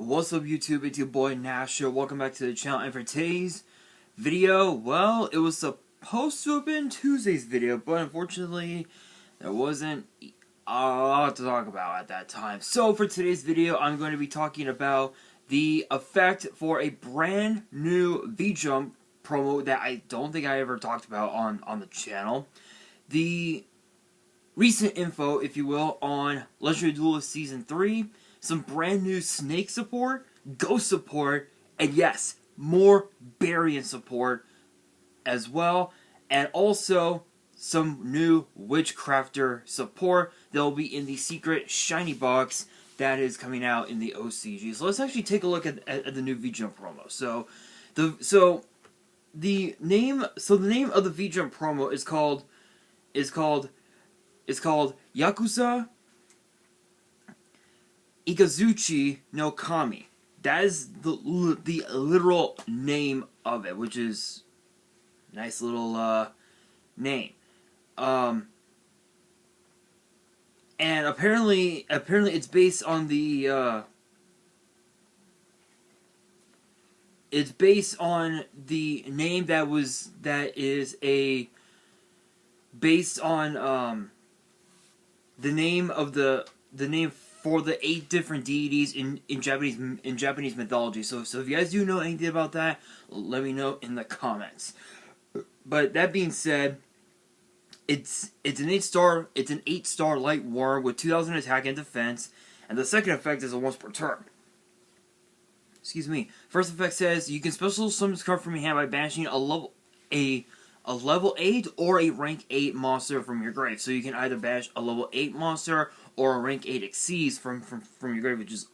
What's up YouTube, it's your boy Nasher. Welcome back to the channel, and for today's video, well, it was supposed to have been Tuesday's video, but unfortunately, there wasn't a lot to talk about at that time. So for today's video, I'm going to be talking about the effect for a brand new V-Jump promo that I don't think I ever talked about on the channel. The recent info, if you will, on Legendary Duelist Season 3, some brand new Snake support, Ghost support, and yes, more Barian support as well, and also some new Witchcrafter support that will be in the secret shiny box that is coming out in the OCG. So let's actually take a look at the new V-Jump promo. So the name of the V-Jump promo is called Yakuza Ikazuchi no Kami. That is the literal name of it, which is a nice little name. And apparently it's based on the name based on the name for the 8 different deities in Japanese mythology. So if you guys do know anything about that, let me know in the comments. But that being said, it's an 8-star light worm with 2000 attack and defense, and the second effect is a once per turn. Excuse me. First effect says you can special summon this card from your hand by banishing a level 8 or a rank 8 monster from your grave. So you can either banish a level 8 monster or a rank 8 exceeds from your grave, which is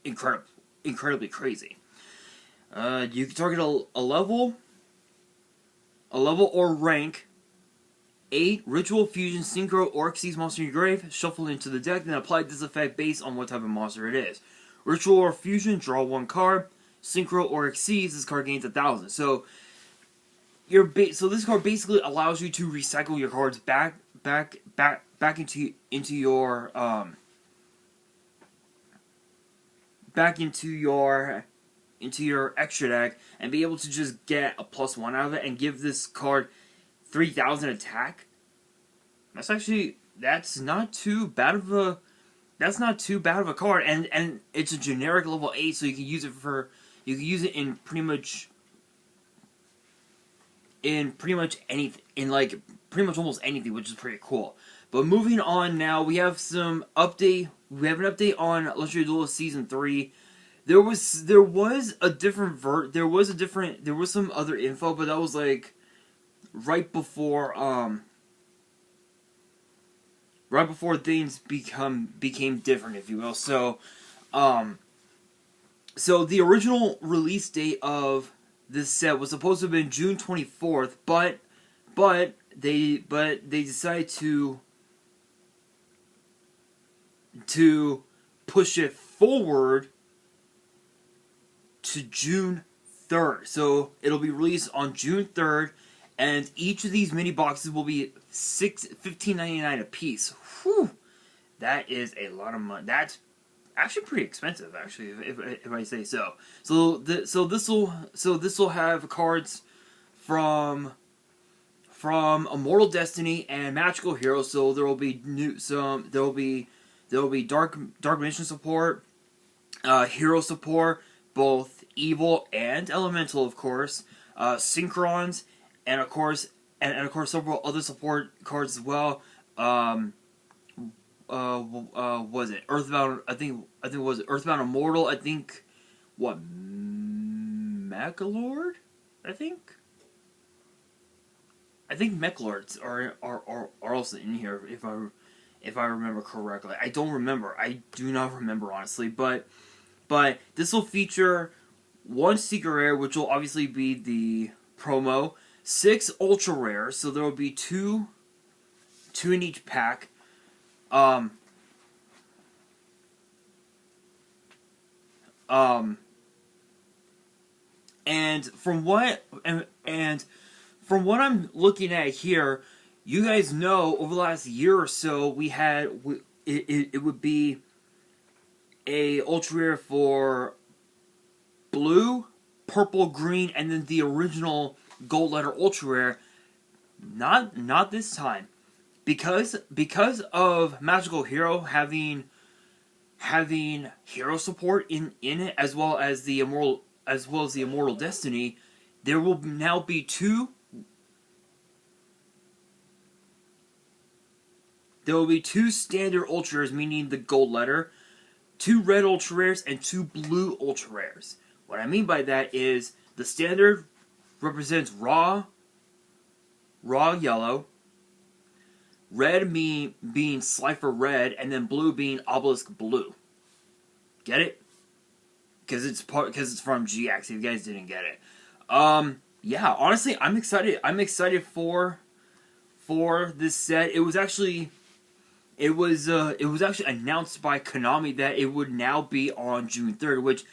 incredibly crazy. You can target a level or rank 8 Ritual Fusion, Synchro, or Exceeds monster in your grave, shuffle it into the deck, then apply this effect based on what type of monster it is. Ritual or Fusion, draw 1 card. Synchro or Exceeds, this card gains 1000. So this card basically allows you to recycle your cards back into your extra deck and be able to just get a +1 out of it and give this card 3000 attack. That's not too bad of a card, and it's a generic level 8, so you can use it in pretty much almost anything, which is pretty cool. But moving on now, we have an update on Legendary Duelist Season 3. There was some other info, but that was like right before things became different, if you will. So the original release date of this set was supposed to have been June 24th, but they decided to push it forward to June 3rd. So it'll be released on June 3rd, and each of these mini boxes will be $15.99 a piece. Whew, that is a lot of money. That's actually pretty expensive, actually, if I say so. So this will have cards from Immortal Destiny and Magical Heroes. So there will be Dark Mission support, Hero support, both Evil and Elemental, of course, Synchrons, and of course several other support cards as well. Was it Earthbound? I think was it Earthbound Immortal? I think Mechalord? I think Mechalords are also in here, if I remember correctly. I don't remember. I do not remember, honestly. But this will feature 1 secret rare, which will obviously be the promo, 6 ultra rares, so there will be 2 in each pack. And from what I'm looking at here, you guys know over the last year or so it would be a ultra rare for blue, purple, green, and then the original gold letter ultra rare. Not this time, because of Magical Hero having hero support in it, as well as the Immortal Destiny. There will now be two. There will be two standard ultra rares, meaning the gold letter, two red ultra rares, and two blue ultra rares. What I mean by that is the standard represents raw yellow, red being Slifer red, and then blue being Obelisk blue. Get it? Because it's from GX. If you guys didn't get it, yeah. Honestly, I'm excited. I'm excited for this set. It was actually announced by Konami that it would now be on June 3rd, which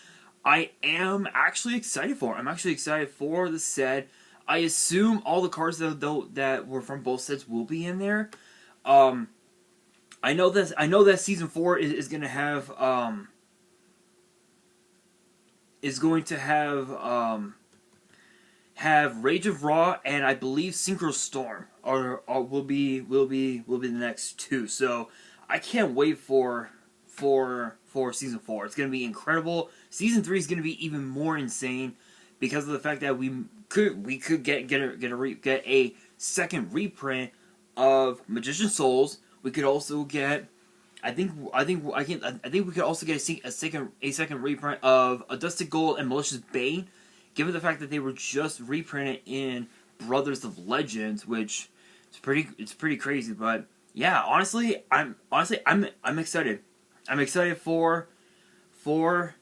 I am actually excited for. I'm actually excited for the set. I assume all the cards that were from both sets will be in there. I know that season 4 is going to have Rage of Ra, and I believe Synchro Storm will be the next two. So I can't wait for season 4. It's going to be incredible. Season 3 is going to be even more insane because of the fact that we could get a second reprint of Magician Souls. We could also get, I think we could also get a second reprint of Adusted Gold and Malicious Bane, given the fact that they were just reprinted in Brothers of Legends, which it's pretty crazy. But yeah, honestly, I'm excited. I'm excited for the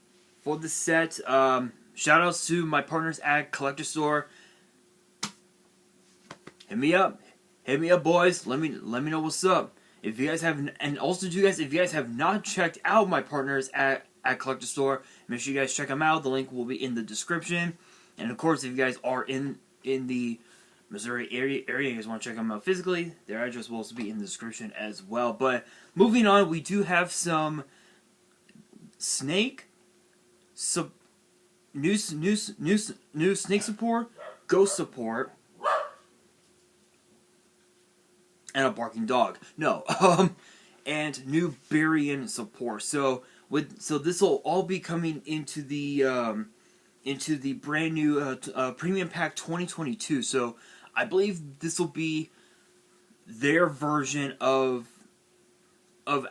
set. Shout outs to my partners at Collector Store. Hit me up, boys. Let me know what's up. If you guys have, and also to you guys, if you guys have not checked out my partners at Collector Store, make sure you guys check them out. The link will be in the description. And of course, if you guys are in the Missouri area, you guys want to check them out physically, their address will also be in the description as well. But moving on, we do have some Snake, new Snake support, Ghost support, and a barking dog. No, and new Barian support. So this will all be coming into the brand new Premium Pack 2022. So I believe this will be their version of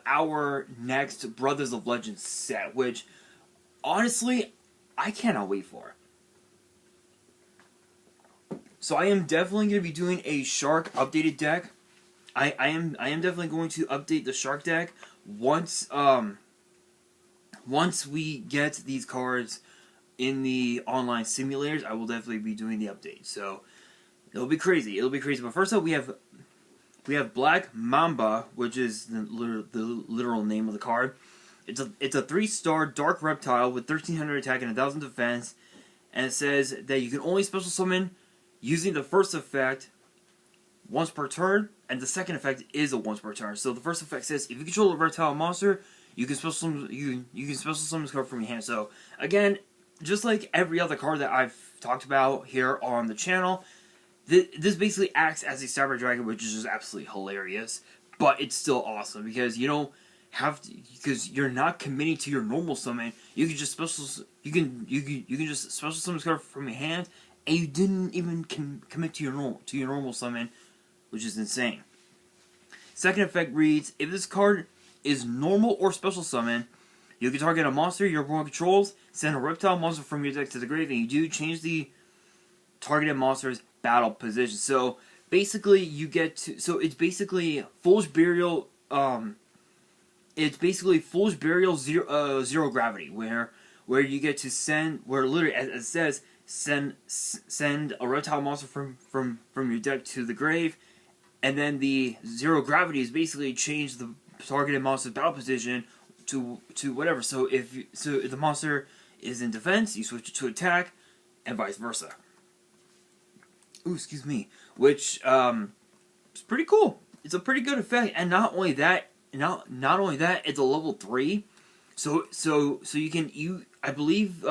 our next Brothers of Legends set, which honestly I cannot wait for. So I am definitely going to be doing a Shark updated deck. I am definitely going to update the Shark deck once we get these cards in the online simulators. I will definitely be doing the update. So it'll be crazy. But first up, we have Black Mamba, which is the literal name of the card. It's a 3-star dark reptile with 1300 attack and 1000 defense, and it says that you can only special summon using the first effect once per turn, and the second effect is a once per turn. So the first effect says if you control a reptile monster, you can special summon this card from your hand. So again, just like every other card that I've talked about here on the channel, this basically acts as a Cyber Dragon, which is just absolutely hilarious. But it's still awesome because you don't have to, because you're not committing to your normal summon. You can just you can just special summon this card from your hand, and you didn't even commit to your normal summon, which is insane. Second effect reads, if this card is normal or special summon, you can target a monster your opponent controls, send a reptile monster from your deck to the grave, and you do change the targeted monster's battle position. So basically, you get to, so it's basically Foolish Burial. Zero gravity, where you get to send, where literally as it says, send a reptile monster from your deck to the grave, and then the zero gravity is basically change the targeted monster's battle position to whatever. So if the monster is in defense, you switch it to attack, and vice versa. Ooh, excuse me. Which is pretty cool. It's a pretty good effect, and not only that, it's a level 3. So I believe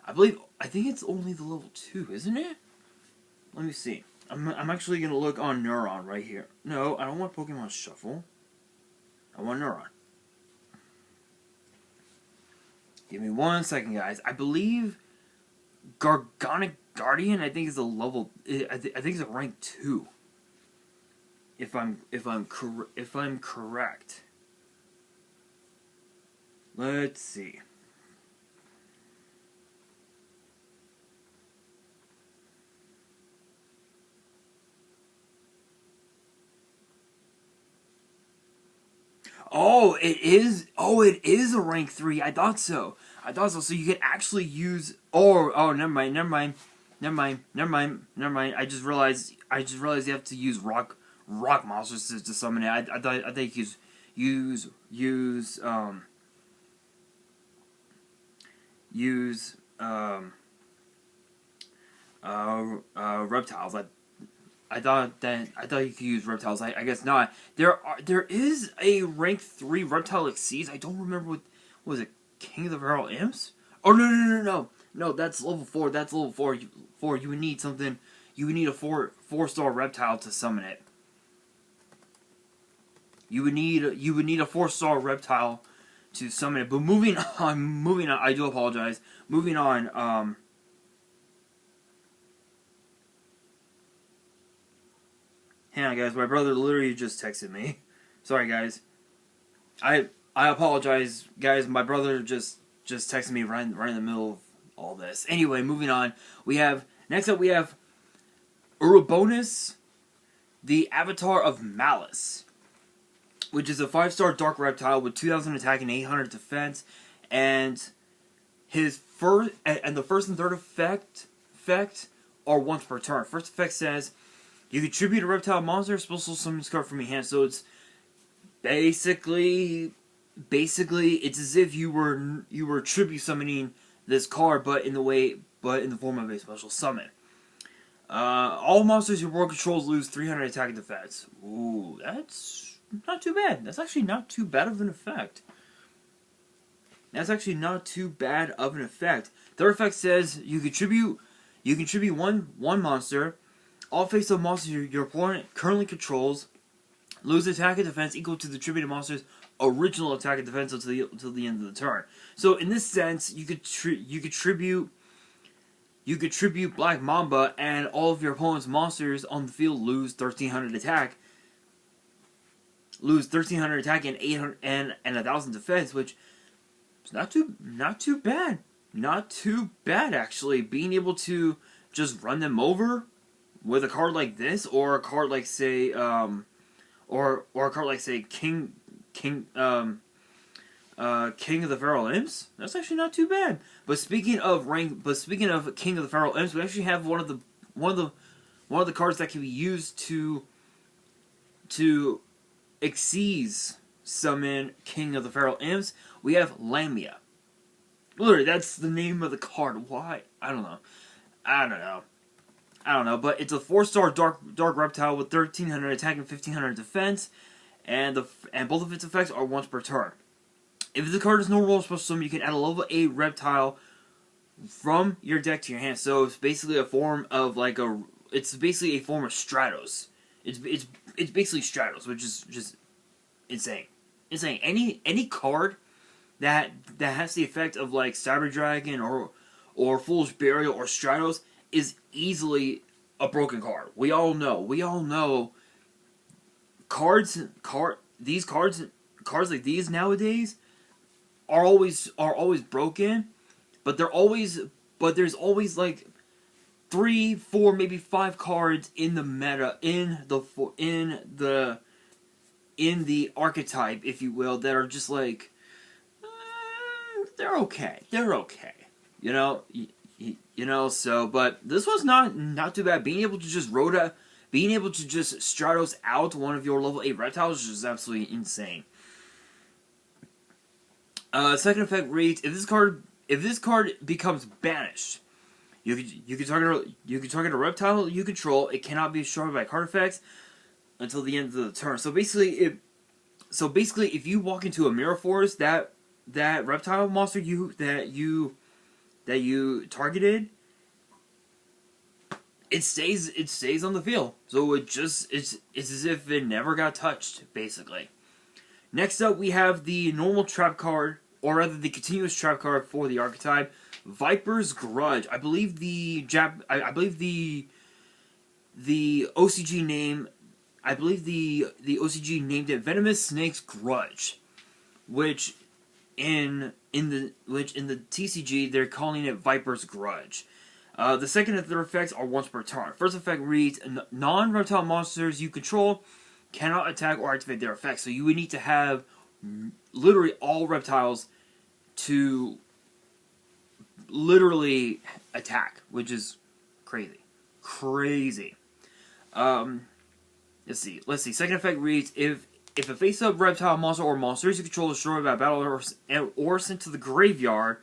I think it's only the level 2, isn't it? Let me see. I'm actually gonna look on Neuron right here. No, I don't want Pokemon Shuffle. I want Neuron. Give me 1 second, guys. I believe Gargonic Guardian, I think, is a level. I think it's a rank 2. If I'm correct. Let's see. Oh, it is. Oh, it is a rank 3. I thought so. So you could actually use. Oh, never mind. I just realized you have to use rock monsters to summon it. I thought you could use reptiles. I thought you could use reptiles. I guess not. There is a rank 3 reptile exceeds. I don't remember what was it. King of the Feral Imps? Oh no! That's level 4. That's level 4. You would need something. You would need a 4-star reptile to summon it. You would need a 4-star reptile to summon it. But moving on. I do apologize. Moving on. Hang on, guys. My brother literally just texted me. Sorry, guys. I apologize, guys. My brother just texted me right in the middle of all this. Anyway, moving on. Next up we have Uroboros, the Avatar of Malice, which is a 5-star dark reptile with 2,000 attack and 800 defense, and the first and third effect are once per turn. First effect says you can tribute a reptile monster, special summon this card from your hand. So it's basically it's as if you were tribute summoning this card, but in the form of a special summon. All monsters your board controls lose 300 attack and defense. Ooh, that's not too bad. That's actually not too bad of an effect. Third effect says you contribute one monster. All face-up monsters your opponent currently controls lose attack and defense equal to the tributed monster's original attack and defense until the end of the turn. So in this sense, you could tribute Black Mamba, and all of your opponent's monsters on the field lose 1,300 attack. And 800 and 1,000 defense, which is not too bad. Not too bad, actually. Being able to just run them over with a card like this, or a card like say King of the Feral Imps, that's actually not too bad. But speaking of King of the Feral Imps, we actually have one of the cards that can be used to Xyz summon King of the Feral Imps. We have Lamia. Literally, that's the name of the card. Why? I don't know. But it's a 4-star dark reptile with 1,300 attack and 1,500 defense, and both of its effects are once per turn. If the card is no role special summon, you can add a level 8 reptile from your deck to your hand. So it's basically a form of Stratos. It's basically Stratos, which is just insane. Any card that has the effect of like Cyber Dragon or Foolish Burial or Stratos is easily a broken card. We all know cards like these nowadays are always broken, but there's always like 3, 4, maybe 5 cards in the meta, in the archetype, if you will, that are just like they're okay. You know, so, but this was not too bad. Being able to just Stratos out one of your level 8 reptiles is just absolutely insane. Second effect reads: if this card becomes banished, you can target a reptile you control. It cannot be destroyed by card effects until the end of the turn. So basically, if you walk into a mirror forest, that reptile monster that that you targeted, it stays on the field. So it's as if it never got touched, basically. Next up, we have the normal trap card, or rather the continuous trap card for the archetype, Viper's Grudge. I believe the OCG name, I believe the OCG named it Venomous Snake's Grudge, which in the TCG they're calling it Viper's Grudge. The second and third effects are once per turn. First effect reads, non-reptile monsters you control cannot attack or activate their effects. So you would need to have literally all reptiles to literally attack, which is crazy. Crazy. Let's see. Second effect reads, if a face-up reptile monster or monsters you control is destroyed by battle or sent to the graveyard,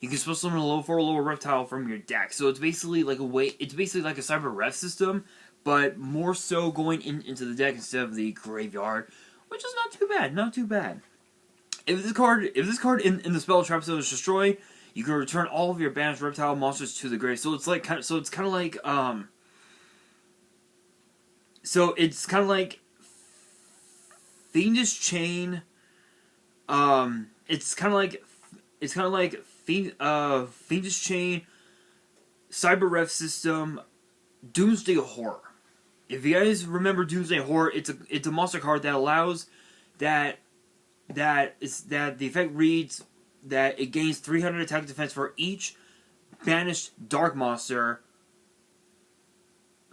you can special summon a level 4 or lower reptile from your deck. So it's basically like it's basically like a cyber ref system, but more so going into the deck instead of the graveyard, which is not too bad. Not too bad. If this card in the spell trap zone is destroyed, you can return all of your banished reptile monsters to the grave. So it's like kind of like Fiendish Chain. It's kind of like Fiendish Chain, Cyber Ref system, Doomsday Horror. If you guys remember Doomsday Horror, it's a monster card that allows that the effect reads that it gains 300 attack defense for each banished dark monster.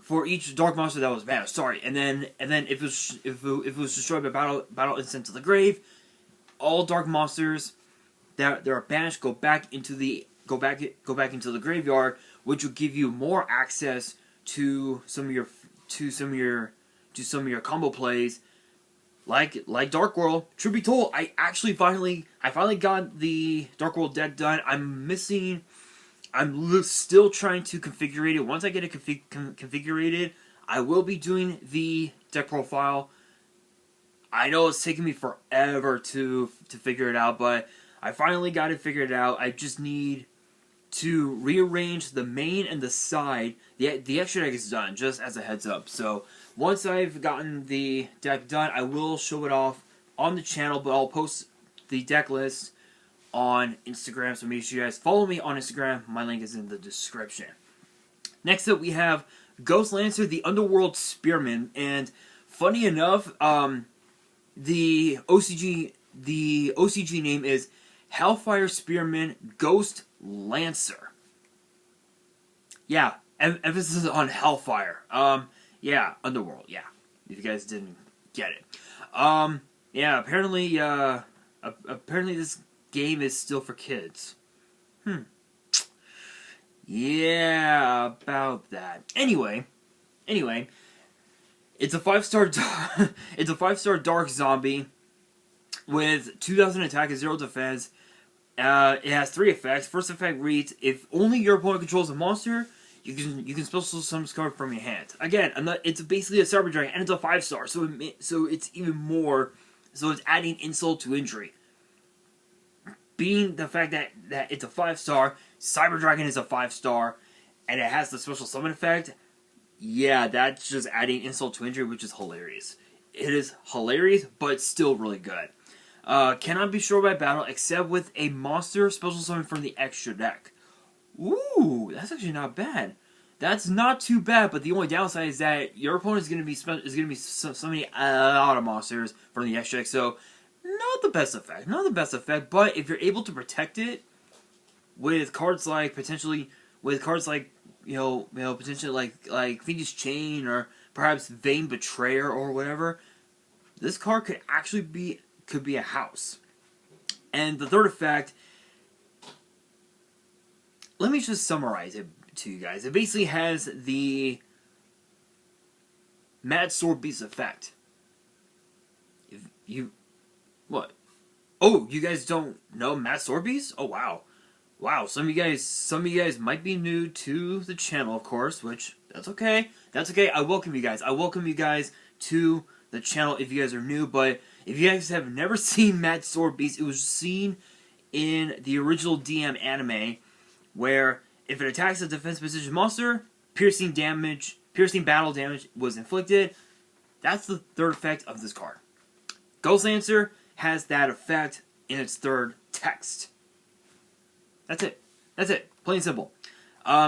For each dark monster that was banished, sorry, and then if it was destroyed by battle and sent to the grave, all dark monsters that are banished go back into the graveyard, which will give you more access to some of your combo plays, like Dark World. Truth be told, I finally got the Dark World deck done. I'm still trying to configure it. Once I get it configured, I will be doing the deck profile. I know it's taken me forever to figure it out, but I finally got it figured out. I just need to rearrange the main and the side. The extra deck is done, just as a heads up. So once I've gotten the deck done, I will show it off on the channel, but I'll post the deck list on Instagram, so make sure you guys follow me on Instagram. My link is in the description. Next up, we have Ghost Lancer, the Underworld Spearman, and funny enough, the OCG name is Hellfire Spearman Ghost Lancer. Yeah, emphasis on Hellfire. Yeah, Underworld. Yeah, if you guys didn't get it. Yeah, apparently this game is still for kids. Yeah, about that. Anyway, it's a 5-star it's a 5-star dark zombie with 2,000 attack and 0 defense. It has 3 effects. First effect reads, if only your opponent controls a monster, you can special summon this card from your hand. Again, it's basically a Cyber Dragon, and it's a 5-star, so it's even more. So it's adding insult to injury. Being the fact that it's a 5-star, Cyber Dragon is a 5-star, and it has the special summon effect. Yeah, that's just adding insult to injury, which is hilarious. It is hilarious, but still really good. Cannot be destroyed by battle except with a monster special summon from the extra deck. Ooh, that's actually not bad. That's not too bad, but the only downside is that your opponent is going to be summoning a lot of monsters from the extra deck, so not the best effect. Not the best effect, but if you're able to protect it with cards like potentially potentially like Fiendish Chain or perhaps Vain Betrayer or whatever, this card could actually be a house. And the third effect, let me just summarize it to you guys. It basically has the Mad Sword Beast effect. What? Oh, you guys don't know Mad Sword Beast? Oh wow. Wow, some of you guys might be new to the channel, of course, which that's okay. That's okay. I welcome you guys. I welcome you guys to the channel if you guys are new, but if you guys have never seen Mad Sword Beast, it was seen in the original DM anime where if it attacks a defense position monster, piercing battle damage was inflicted. That's the third effect of this card. Ghost Lancer has that effect in its third text. That's it. That's it. Plain and simple.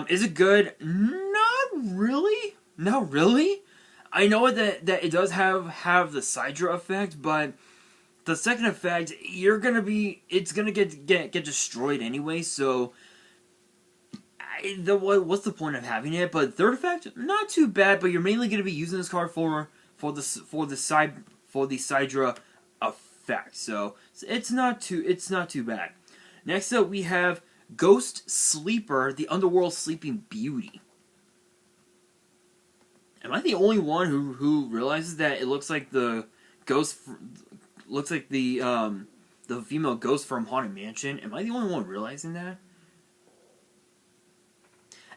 Is it good? Not really. Not really. I know that it does have the Sidra effect, but the second effect, it's gonna get destroyed anyway. So, what's the point of having it? But third effect, not too bad. But you're mainly gonna be using this card for the Sidra effect. So it's not too bad. Next up, we have Ghost Sleeper, the Underworld Sleeping Beauty. Am I the only one who realizes that it looks like the ghost looks like the female ghost from Haunted Mansion? Am I the only one realizing that?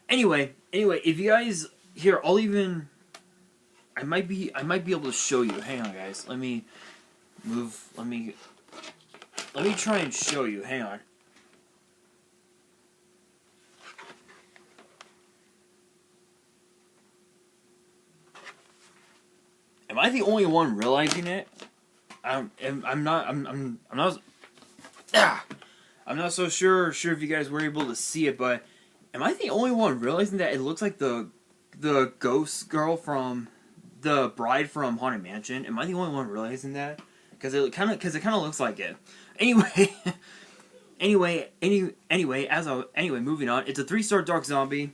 Anyway, if you guys here, I might be able to show you. Hang on, guys. Let me try and show you. Hang on. Am I the only one realizing it? I'm not so sure if you guys were able to see it, but am I the only one realizing that it looks like the ghost girl from the bride from Haunted Mansion? Am I the only one realizing that? Because it kind of looks like it. Anyway, moving on. It's a 3-star dark zombie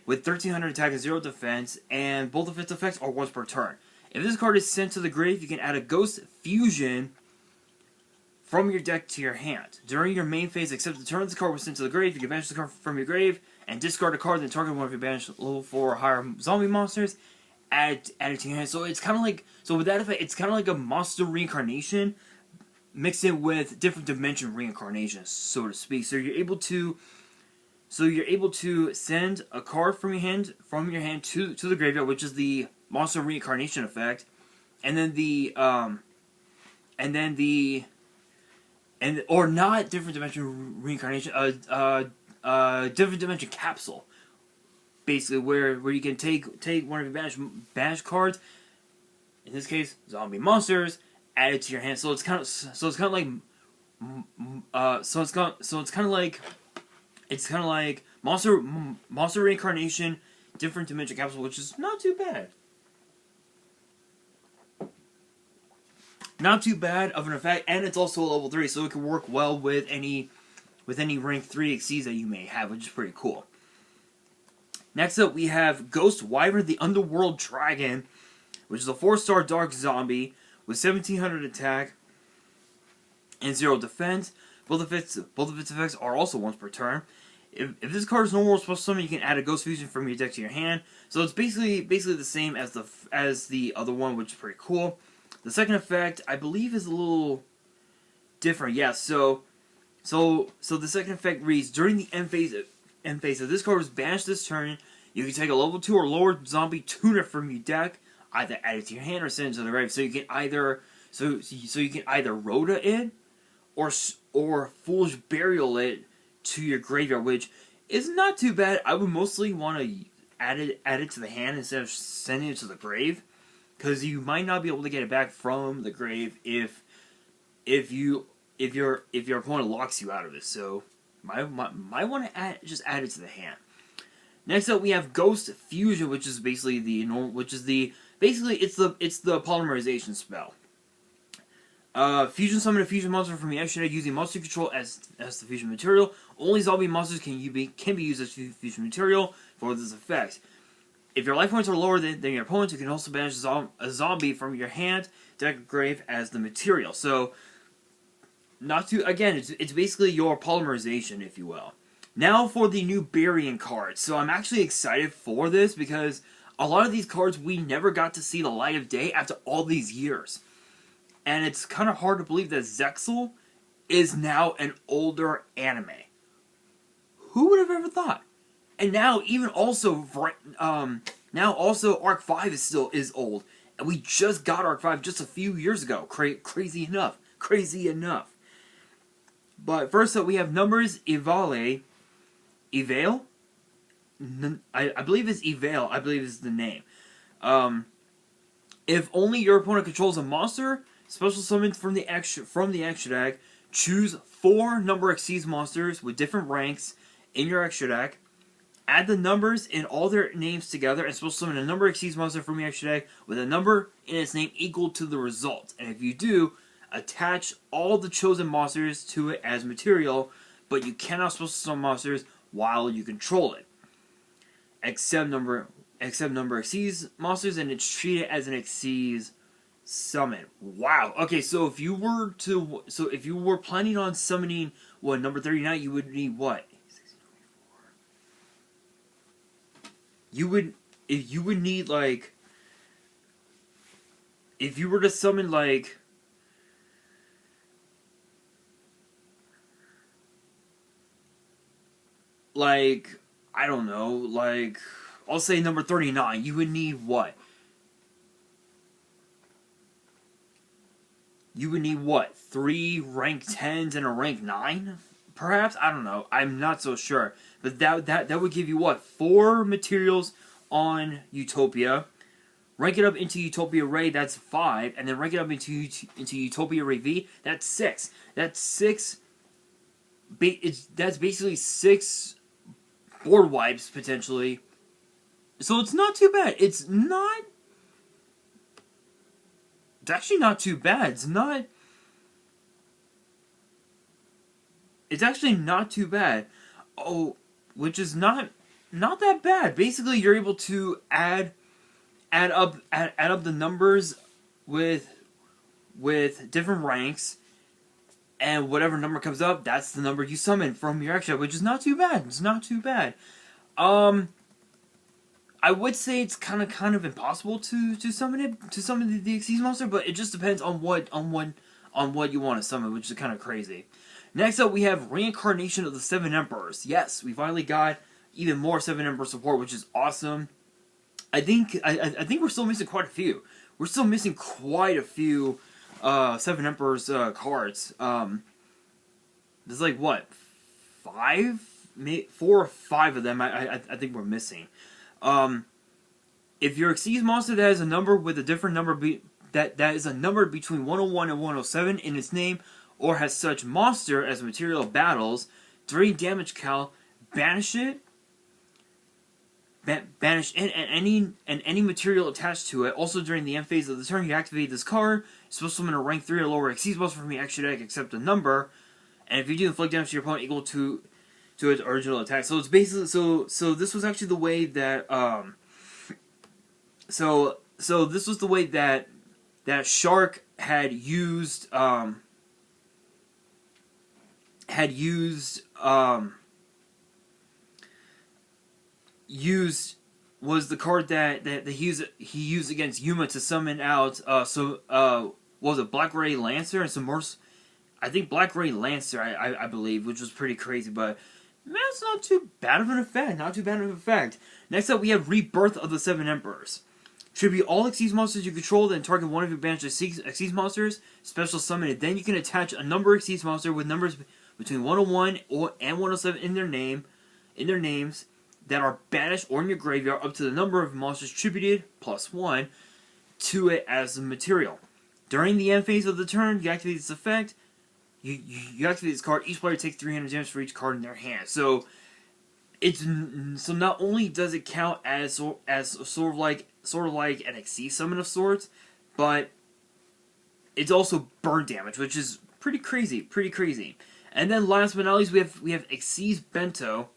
with 1300 attack and 0 defense, and both of its effects are once per turn. If this card is sent to the grave, you can add a Ghost Fusion from your deck to your hand. During your main phase, except the turn this card was sent to the grave, you can banish the card from your grave and discard a card, then target one of your banished level 4 or higher zombie monsters, add it to your hand. So it's kind of like, with that effect, it's kind of like a monster reincarnation mixed in with different dimension reincarnations, so to speak. So you're able to send a card from your hand to the graveyard, which is the monster reincarnation effect, or not different dimension reincarnation, different dimension capsule, basically where you can take one of your banished cards, in this case zombie monsters, add it to your hand. So it's kind of like monster reincarnation, different dimension capsule, which is not too bad. Not too bad of an effect, and it's also a level 3, so it can work well with any rank 3 exceeds that you may have, which is pretty cool. Next up, we have Ghost Wyvern, the Underworld Dragon, which is a 4-star dark zombie with 1700 attack and 0 defense. Both of its effects are also once per turn. If this card is no more special summon, you can add a Ghost Fusion from your deck to your hand. So it's basically the same as the other one, which is pretty cool. The second effect, I believe, is a little different. Yeah, so the second effect reads, during the end phase, if this card was banished this turn, you can take a level 2 or lower zombie tuner from your deck, either add it to your hand or send it to the grave. So you can either Rhoda it or Foolish Burial it to your graveyard, which is not too bad. I would mostly want to add it to the hand instead of sending it to the grave, because you might not be able to get it back from the grave if your opponent locks you out of it. So might want to just add it to the hand. Next up, we have Ghost Fusion, which is basically it's the polymerization spell. Fusion summon a fusion monster from your extra deck using monster control as the fusion material. Only zombie monsters can be used as fusion material for this effect. If your life points are lower than your opponent's, you can also banish a zombie from your hand, deck, or grave as the material. So, it's basically your polymerization, if you will. Now for the new Barian cards. So I'm actually excited for this because a lot of these cards we never got to see the light of day after all these years. And it's kind of hard to believe that Zexal is now an older anime. Who would have ever thought? And now Arc 5 is old, and we just got Arc 5 just a few years ago. Crazy enough. But first up, we have Numbers Ivale, Evale? I believe it's Evale. I believe is the name. If only your opponent controls a monster, special summon from the extra deck. Choose 4 number exceeds monsters with different ranks in your extra deck. Add the numbers in all their names together and special summon a number exceeds monster from your extra deck with a number in its name equal to the result. And if you do, attach all the chosen monsters to it as material, but you cannot special summon monsters while you control it. Except number exceeds monsters, and it's treated as an exceeds summon. Wow. Okay, so if you were planning on summoning number 39, you would need what? You would need like, if you were to summon like I don't know, like I'll say number 39, you would need what? You would need what? 3 rank 10s and a rank 9? Perhaps? I don't know. I'm not so sure. But that would give you what? 4 materials on Utopia. Rank it up into Utopia Ray, that's 5. And then rank it up into Utopia Ray V, that's 6. That's 6. That's basically 6 board wipes, potentially. So it's not too bad. It's actually not too bad. It's actually not too bad. Oh, which is not that bad. Basically, you're able to add up the numbers with different ranks, and whatever number comes up, that's the number you summon from your extra, which is not too bad. It's not too bad. I would say it's kind of impossible to summon the Exceeds monster, but it just depends on what you want to summon, which is kind of crazy. Next up, we have Reincarnation of the 7 Emperors. Yes, we finally got even more 7 Emperor support, which is awesome. I think we're still missing quite a few. We're still missing quite a few 7 Emperors cards. There's like what, 4 or 5 of them. I think we're missing. If your Exceeds monster that has a number with a different number that is a number between 101 and 107 in its name, or has such monster as material of battles, during damage cal, banish it. Banish any material attached to it. Also, during the end phase of the turn, you activate this card. It's supposed to summon a rank 3 or lower Exceeds monster from your extra deck, except a number. And if you do, inflict damage to your opponent equal to its original attack. So it's basically so this was actually the way that so this was the way that Shark had used was the card that he used against Yuma to summon out what was it, Black Ray Lancer and some more, I think Black Ray Lancer I believe, which was pretty crazy, but that's not too bad of an effect. Next up, we have Rebirth of the 7 Emperors. Tribute all Exceeds monsters you control, then target one of your banished Exceeds monsters, special summon it. Then you can attach a number Exceeds monster with numbers between 101 and 107 in their names that are banished or in your graveyard, up to the number of monsters tributed +1 to it as a material. During the end phase of the turn, you activate this effect. You activate this card. Each player takes 300 damage for each card in their hand. So not only does it count as sort of like an Exceed summon of sorts, but it's also burn damage, which is pretty crazy. And then last but not least, we have Exceeds Bento.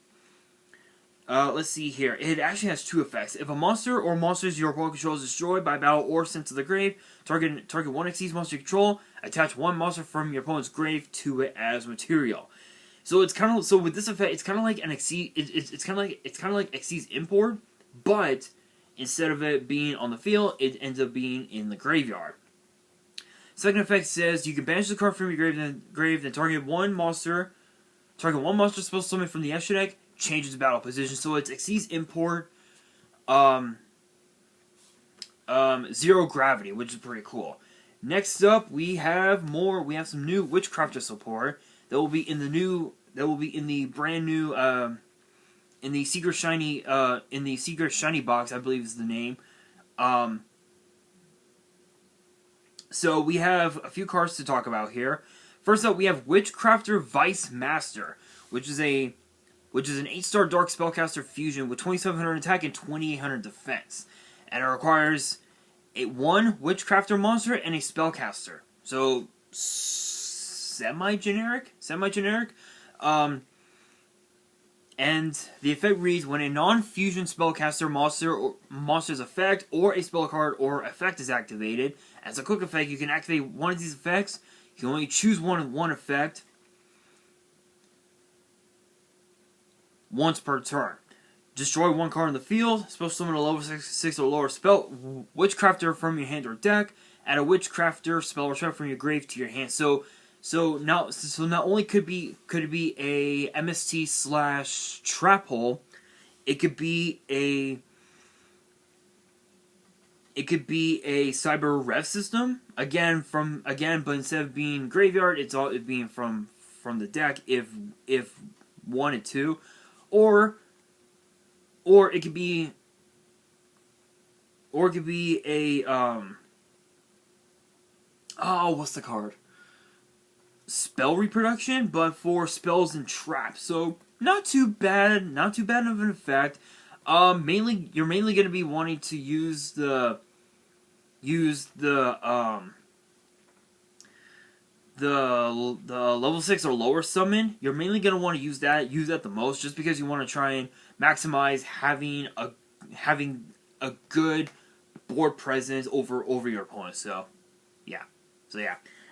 Let's see here. It actually has 2 effects. If a monster or monsters your opponent controls is destroyed by battle or sent to the grave, target one Exceeds monster you control. Attach one monster from your opponent's grave to it as material. So it's kind of with this effect, it's kind of like an Exceed. It's kind of like Exceeds Import, but instead of it being on the field, it ends up being in the graveyard. Second effect says you can banish the card from your grave, then target one monster special summon from the extra deck. Changes battle position. So it's Exceeds Import, 0 gravity, which is pretty cool. Next up, we have some new Witchcrafter support that will be in the brand new secret shiny box, I believe is the name. So we have a few cards to talk about here. First up, we have Witchcrafter Vice Master, which is an 8-star Dark Spellcaster fusion with 2,700 attack and 2,800 defense, and it requires a 1 Witchcrafter monster and a Spellcaster. So semi-generic. And the effect reads: when a non-fusion spellcaster monster's effect or a spell card or effect is activated, as a quick effect, you can activate one of these effects. You can only choose one effect once per turn. Destroy one card in the field. Spell summon a level 6 or lower spell Witchcrafter from your hand or deck. Add a Witchcrafter spell or trap from your grave to your hand. So not only could it be a MST / trap hole, it could be a cyber rev system but instead of being graveyard, it's being from the deck if wanted to, or it could be a what's the card? Spell reproduction, but for spells and traps. So not too bad of an effect. You're mainly going to be wanting to use the level 6 or lower summon. You're mainly going to want to use that the most, just because you want to try and maximize having a good board presence over your opponent. So yeah.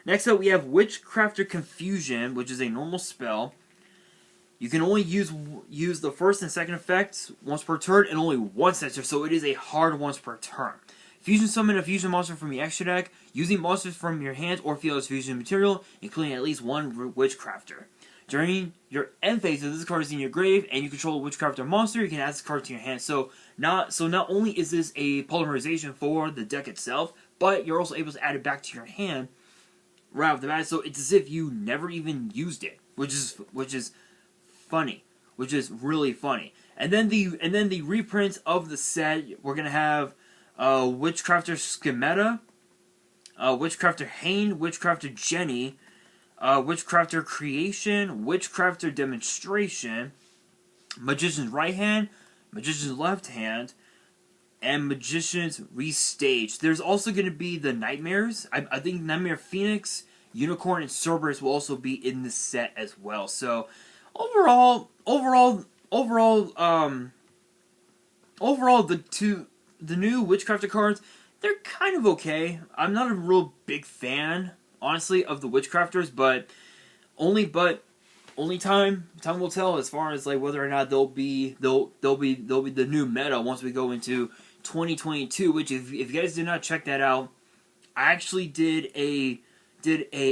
Next up, we have Witchcrafter Confusion, which is a normal spell. You can only use the first and second effects once per turn, and only once per turn, so it is a hard once per turn. Fusion summon a fusion monster from your extra deck, using monsters from your hand or field as fusion material, including at least one Witchcrafter. During your end phase, if this card is in your grave and you control a Witchcrafter monster, you can add this card to your hand. So not only is this a polymerization for the deck itself, but you're also able to add it back to your hand right off the bat. So it's as if you never even used it, which is funny, which is really funny. And then the reprints of the set, we're gonna have Witchcrafter Schemata, Witchcrafter Hane, Witchcrafter Jenny, Witchcrafter Creation, Witchcrafter Demonstration, Magician's Right Hand, Magician's Left Hand, and Magician's Restage. There's also going to be the Nightmares. I think Nightmare Phoenix, Unicorn, and Cerberus will also be in this set as well. So overall, the new Witchcrafter cards, they're kind of okay. I'm not a real big fan, honestly, of the Witchcrafters, but only time will tell as far as like whether or not they'll be the new meta once we go into 2022. Which if you guys did not check that out, I actually did a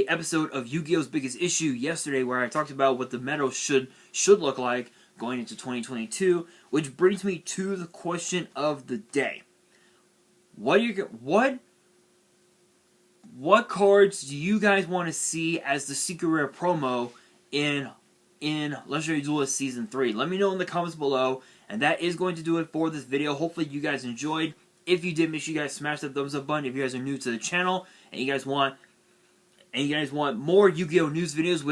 episode of Yu-Gi-Oh's Biggest Issue yesterday where I talked about what the meta should look like going into 2022, which brings me to the question of the day. What cards do you guys want to see as the secret rare promo in Legendary Duelist Season 3? Let me know in the comments below, and that is going to do it for this video. Hopefully you guys enjoyed. If you did, make sure you guys smash that thumbs up button if you guys are new to the channel and you guys want more Yu-Gi-Oh news videos,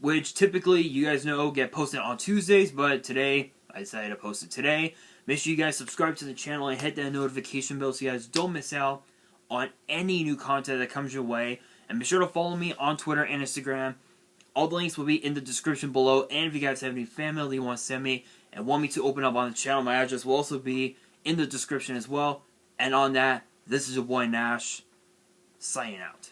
which typically you guys know get posted on Tuesdays, but today I decided to post it today. Make sure you guys subscribe to the channel and hit that notification bell so you guys don't miss out on any new content that comes your way. And be sure to follow me on Twitter and Instagram. All the links will be in the description below. And if you guys have any fan mail that you want to send me and want me to open up on the channel, my address will also be in the description as well. And on that, this is your boy Nash, signing out.